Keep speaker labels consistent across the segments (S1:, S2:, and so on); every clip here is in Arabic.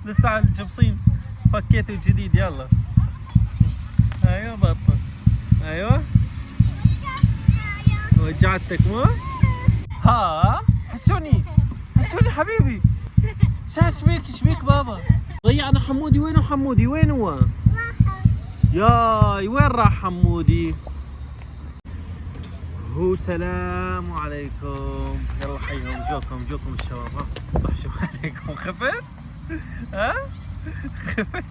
S1: لسه على الجبصين فكيته جديد. يلا ايوه بطل. ايوه وجعتك مو؟ ها حسوني حسوني حبيبي ايش بيك بابا؟ ضيعنا حمودي. وينه حمودي؟ وين هو؟ ياي وين راح حمودي؟ هو سلام عليكم. يلا حيهم جوكم الشباب. ها ضحشوا عليكم. خفت؟ ها؟ خفت؟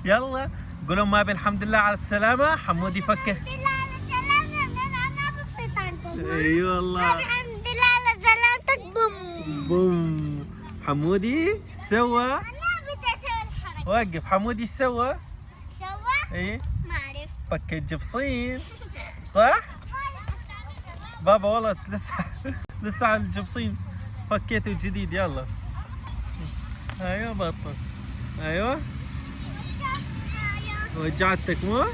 S1: يلا قولوا ما بالحمد لله على السلامة. حمودي فكه.
S2: الحمد لله على سلامتك. انا بسيط عنكم.
S1: اي والله.
S2: الحمد لله على سلامتك. بوم
S1: بوم. حمودي سوى.
S2: انا بدي اسوي الحركة.
S1: وقف. حمودي سوى. اي
S2: ما اعرف.
S1: فك الجبصين صح؟ بابا والله لسه على الجبصين فكيته جديد. يلا ايوه بطل. ايوه وجعتك مو؟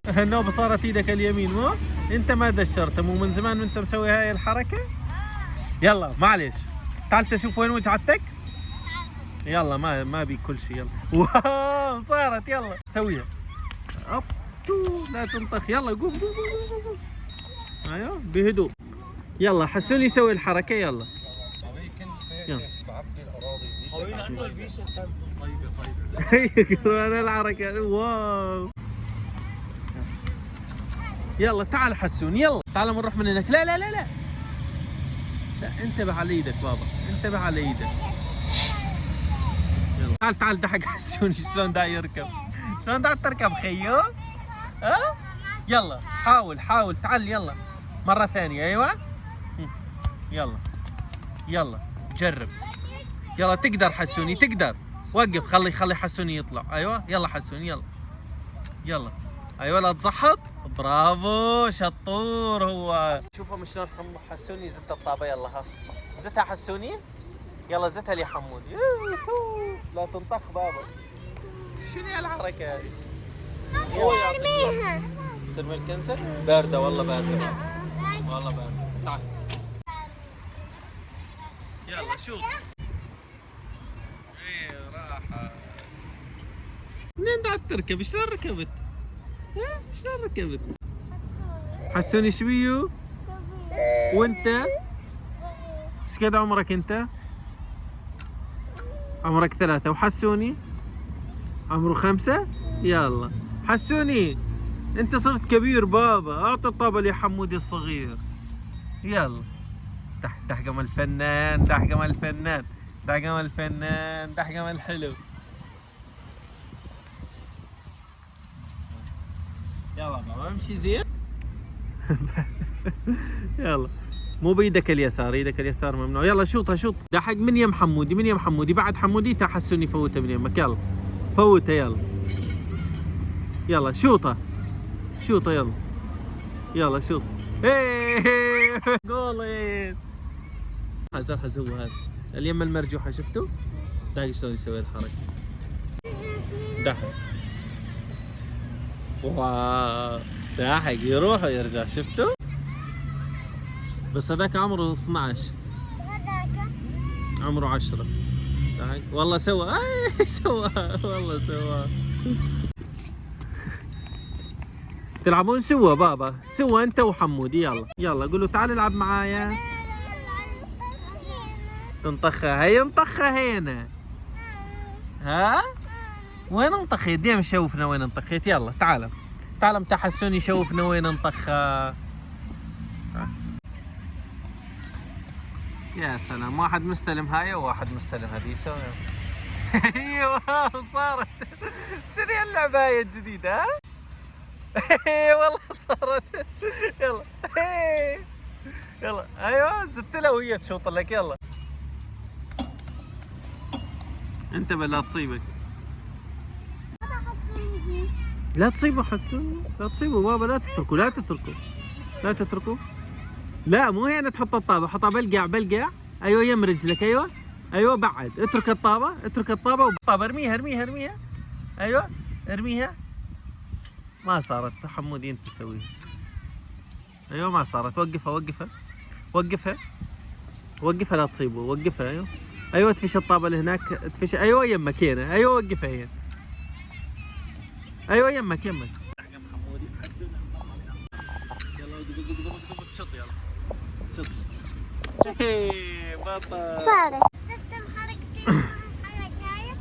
S1: النوبة صارت ايدك اليمين مو؟ انت ما دشرت مو من زمان وانت مسوي هاي الحركة؟ يلا معلش تعال تشوف وين وجعتك؟ يلا ما بي كل شيء. يلا واو صارت. يلا سويها. أب لا تنطخ. يلا قوم. ايوه بهدوء. يلا حسوني يسوي الحركة. يلا انا الحركة. واو يلا تعال حسون. يلا تعال بنروح من هناك. لا لا لا لا لا انتبه على ايدك بابا. انتبه على ايدك. يلا تعال دحق حسون شلون دا يركب. شلون دا تركب خيو؟ ها؟ يلا حاول تعال. يلا مرة ثانية. ايوه يلا جرب. يلا تقدر حسوني تقدر. وقف. خلي حسوني يطلع. ايوه يلا حسوني. يلا ايوه لا تزحط. برافو شطور هو. شوفوا شلون حسوني زت الطابة. يلا ها زتها حسوني. يلا زتها لي حمود. لا تنطخ بابا. شنو هالحركة هذه؟ هو
S2: ارميها.
S1: ترمي الكنسة؟ باردة والله باردة. والله باردة. تعال يلا شوط. ايه راحة. منين قاعد تركب؟ شلون ركبت؟ ها شلون ركبت؟ حسوني ايش بيو؟ وانت؟ ايش قد عمرك انت؟ عمرك 3. وحسوني؟ عمره 5. يلا حسوني انت صرت كبير بابا. اعطي الطابة لحمودي الصغير. يلا دحقم الفنان. دحقم الحلو. يلا بابا امشي زين. يلا مو بايدك اليسار. ايدك اليسار ممنوع. يلا شوطها. دحق من يم حمودي. بعد حمودي تحسوني فوته من يمك. يلا فوته. يلا شوطه. يلا شوط. ايه جولين. حزو هذا اليم المرجوحه شفتوا؟ دايق شلون يسوي الحركه. دحق. واو دحق يروح ويرجع. شفتوا؟ بس هذاك عمره 12. عمره 10. والله سوى. والله سوى. تلعبون سوا بابا. سوا انت وحمودي. يلا قولوا تعال العب معايا. تنطخها. هي انطخها هنا. ها وين انطخيت؟ ديم شوفنا وين انطخيت. يلا تعال متى حسوني شوفنا وين انطخها. يا سلام. واحد مستلم هاي وواحد مستلم هذيك. ايوه صارت. شنو اللعبة هاي الجديدة؟ ها والله صارت. يلا ايوه زدت لها وهي تشوط لك. يلا انتبه لا تصيبك. لا تصيبه حسوني. لا تصيبه بابا. لا تتركوا. لا مو هنا تحط الطابة. حطها بالقاع. ايوه يم رجلك. ايوه بعد. اترك الطابة والطابة. ارميها. ايوه ارميها. ما صارت حمودي انت سويها. ايوه ما صارت. وقفها لا تصيبه. وقفها. ايوه تفش الطابه اللي هناك، تفش. ايوه يمك هنا، ايوه وقفها هنا. ايوه يمك يلا شط يلا شط. بطل
S2: صارت شفت حركتين حركايه.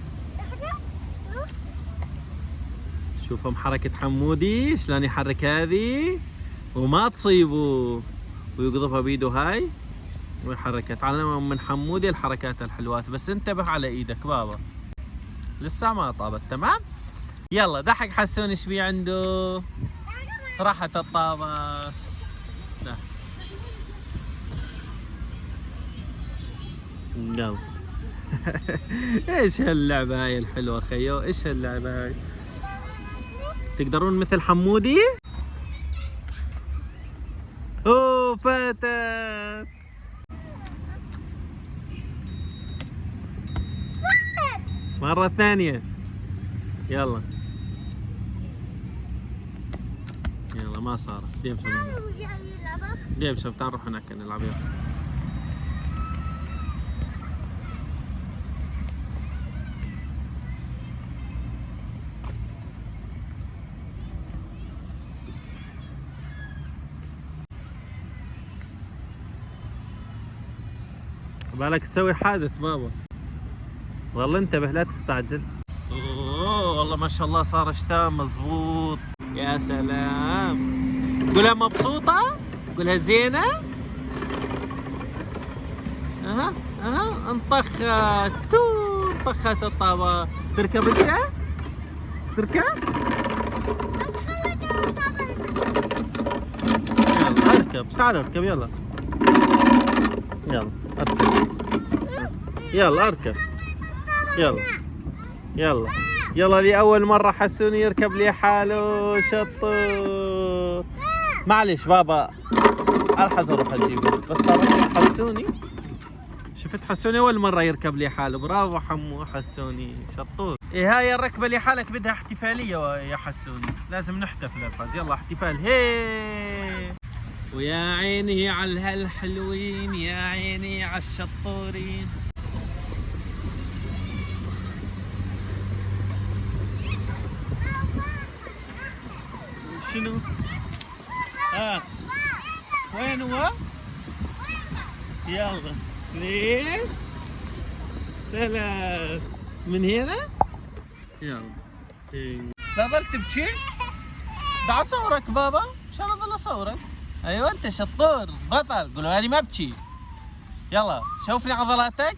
S1: شوفهم حركة حمودي شلون يحرك هذه وما تصيبه، ويقذفها بيده هاي ويحركها. تعلموا من حمودي الحركات الحلوات، بس انتبه على ايدك بابا لسه ما طابت. تمام يلا دحق حسون ايش بي عنده؟ راحت الطابة. لا يلا ايش هاللعبة هاي الحلوة خيو؟ ايش هاللعبة هاي؟ تقدرون مثل حمودي؟ اوه فاتت. مرة ثانية يلا يلا ما صارت. ديم شو ديم شو تعال نروح هناك نلعب يلا. بالك تسوي حادث بابا، والله انتبه لا تستعجل. اوه والله ما شاء الله صار شتاء مزبوط. يا سلام. قولها مبسوطة، قولها زينة. اها اها انطخت تو انطخت الطابة. تركب انت؟ تركب؟ يلا اركب، تعال اركب يلا. يلا اركب يلا اركب يلا يلا يلا. لأول مرة حسوني يركب لي حاله. شطور. معلش بابا الحظ اروح اجيبه، بس ترى حسوني شفت حسوني اول مرة يركب لي حاله. برافو حمو حسوني شطور. ايه هاي الركبة اللي حالك بدها احتفالية يا حسوني، لازم نحتفل الفاز. يلا احتفال هي. ويا عيني على هالحلوين، يا عيني على الشطورين. شنو؟ وين هو؟ يلا اثنين ثلاث من هنا. يلا لا ظل تبكي؟ دا اصورك بابا، مشان اظل اصورك. ايوه انت شطور بطل. قولوا انا ما ابكي. يلا شوف لي عضلاتك.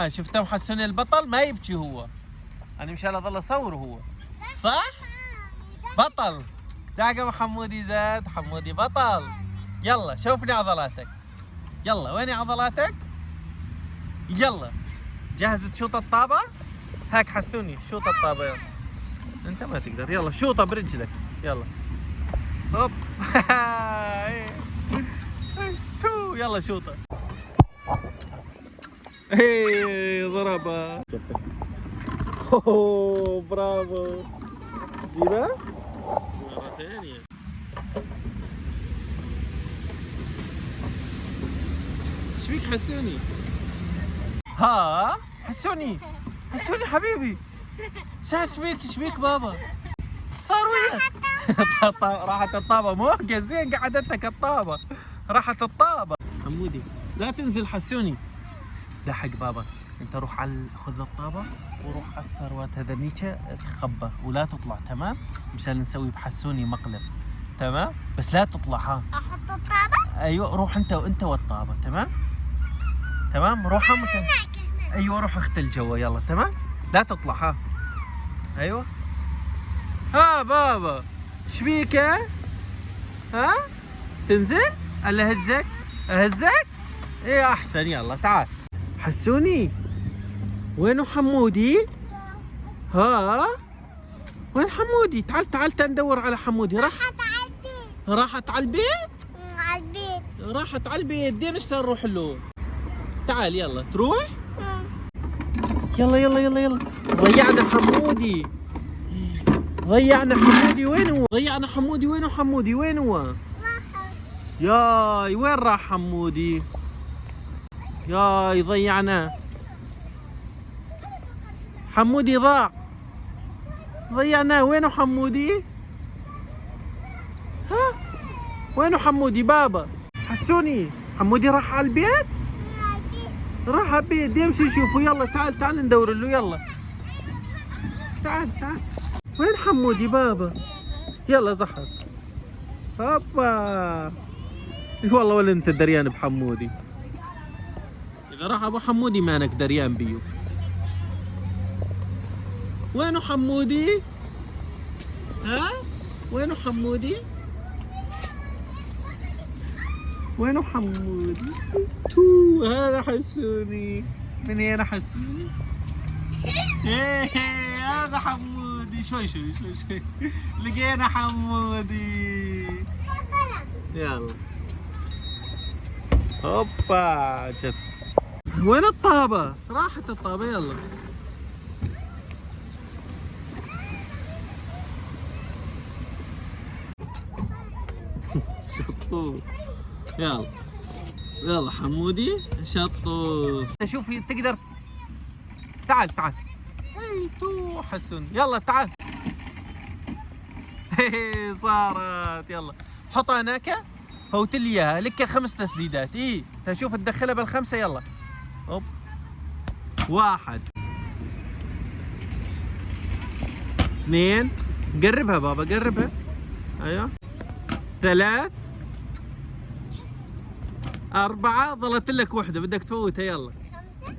S1: شفته محسن البطل ما يبكي هو. انا مشان اظل اصور هو. صح؟ بطل. داقم حمودي زاد، حمودي بطل. يلا شوفني عضلاتك. يلا وين عضلاتك؟ يلا جاهز تشوط الطابة؟ هاك حسوني شوط الطابة يلا. انت ما تقدر. يلا شوطة برجلك يلا. هوب تو يلا شوطة. ايه ضربة. اوه برافو. جيبها مرة ثانية. ايش بيك حسوني؟ ها حسوني، حسوني حبيبي ايش بيك؟ ايش بيك بابا؟ صار وياك؟ راحت الطابة. مو زين قعدتك الطابة، راحت الطابة. حمودي لا تنزل حسوني. لحق بابا انت روح على خذ الطابة وروح على الثروات هذنيك تخبى ولا تطلع. تمام؟ مشان نسوي بحسوني مقلب. تمام؟ بس لا تطلع.
S2: احط الطابة؟
S1: ايوه روح انت والطابة. تمام؟ تمام روح انت. ايوه روح اختل جوا يلا. تمام؟ لا تطلع. ايوه بابا ايش بيك؟ تنزل؟ الا هزك اهزك؟ ايه احسن. يلا تعال حسوني. وينه حمودي؟ وين حمودي؟ تعال ندور على حمودي.
S2: راحت على البيت.
S1: راحت على البيت؟
S2: على البيت.
S1: راحت على البيت. دين اشتري نروح له. تعال يلا تروح؟ يلا يلا يلا يلا. ضيعنا حمودي. ضيعنا حمودي. وين هو؟ ضيعنا حمودي. وينه حمودي؟ وين هو؟
S2: راحت.
S1: ياي وين راح حمودي؟ ياي ضيعناه. حمودي ضاع، ضيعناه. وينه حمودي؟ ها وينه حمودي بابا؟ حسوني حمودي راح على البيت؟ راح على البيت، يمشي يشوفه. يلا تعال تعال ندور له. يلا تعال تعال. وين حمودي بابا؟ يلا زحف. هوبا. والله ولا انت دريان بحمودي. اذا راح ابو حمودي مانك دريان بيو. وينه حمودي؟ ها وينه حمودي؟ وينه حمودي؟ تو هذا حسوني. من هنا حسوني. ايه هذا حمودي. شوي شوي شوي شوي. لقينا حمودي. يلا هوبا جت. وين الطابة؟ راحت الطابة. يلا شطور. يلا يلا حمودي شطور. شوف تقدر. تعال تعال. هي تو حسون. يلا تعال. هي صارت. يلا حطها هناك. فوت لي اياها. لك 5 تسديدات. اي تشوف تدخلها بالخمسه. يلا هوب. 1 2. قربها بابا قربها. ايوه 3 4. ظلت لك وحده بدك تفوتها. يلا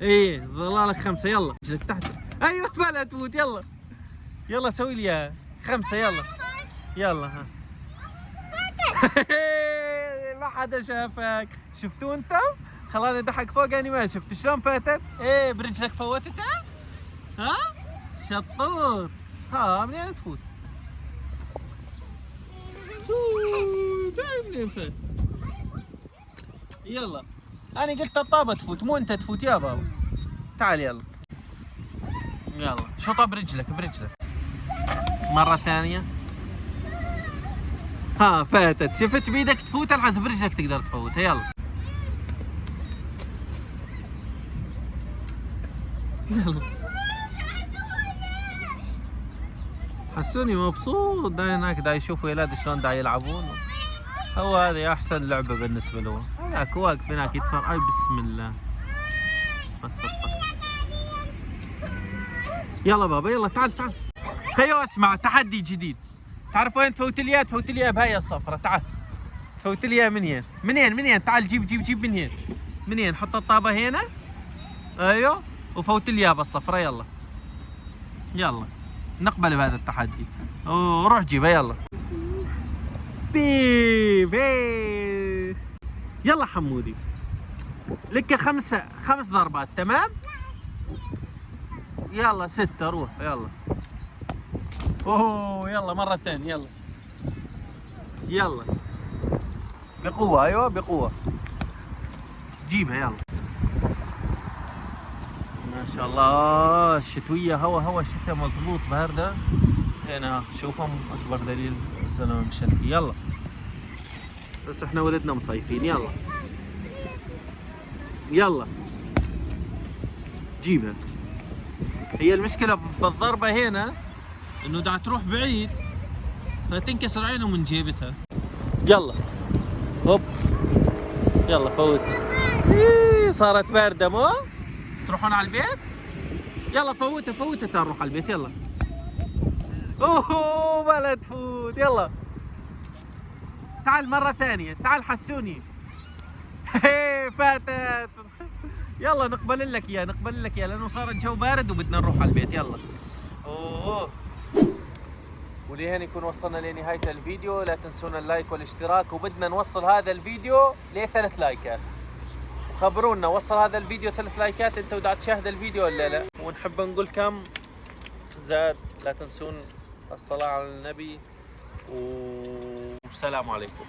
S1: ايه ظلالك 5. يلا رجلك تحت. ايوه فلا تفوت. يلا يلا سوي لي اياها 5. يلا يلا ها. ما حدا شافك. شفتوا انتم؟ خلاني اضحك فوق اني ما شفت. شلون فاتت؟ ايه برجلك فوتتها؟ ها؟ شطور. ها منين تفوت؟ منين فات؟ يلا انا قلت الطابة تفوت مو انت تفوت يا بابا. تعال يلا يلا شوطها برجلك برجلك. مرة ثانية. ها فاتت. شفت بيدك تفوت. الحس برجلك تقدر تفوتها. يلا يلا حسوني مبسوط. دا هناك دا يشوف ولاد شلون دا يلعبون. هو هذه احسن لعبة بالنسبة له. هذاك واقف هناك يتفرج. اي بسم الله. طف طف. يلا بابا يلا تعال تعال. خيو اسمع تحدي جديد. تعرف وين تفوت لي اياه؟ تفوت لي اياه بهاي الصفرة. تعال تفوت لي اياه من هين. تعال جيب من هين. حط الطابة هنا. ايوه وفوت لي اياه بالصفرة. يلا يلا نقبل بهذا التحدي. وروح جيبها. يلا بيب. يلا حمودي لك 5 ضربات. تمام. يلا 6. روح يلا. اوه يلا مرة ثانية. يلا يلا بقوة. ايوه بقوة. جيبها. يلا ما شاء الله. الشتوية هوا الشتاء مضبوط باردة. هنا شوفهم اكبر دليل الزلمة مشتي. يلا بس احنا ولدنا مصيفين. يلا يلا جيبها. هي المشكلة بالضربة هنا انه دا تروح بعيد فتنكسر عينه من جيبتها. يلا هوب. يلا فوتها. صارت باردة مو؟ تروحون على البيت؟ يلا فوتها تعال نروح على البيت. يلا اوه بلا تفوت. يلا تعال مرة ثانية. تعال حسوني. فاتت. يلا نقبل لك اياه لانه صار الجو بارد وبدنا نروح على البيت. يلا اوه. ولهنا يكون وصلنا لنهاية الفيديو. لا تنسونا اللايك والاشتراك. وبدنا نوصل هذا الفيديو ل3 لايكات. وخبرونا وصل هذا الفيديو 3 لايكات انت ودا تشاهد الفيديو ولا لا. ونحب نقول كم زاد. لا تنسون الصلاة على النبي والسلام عليكم.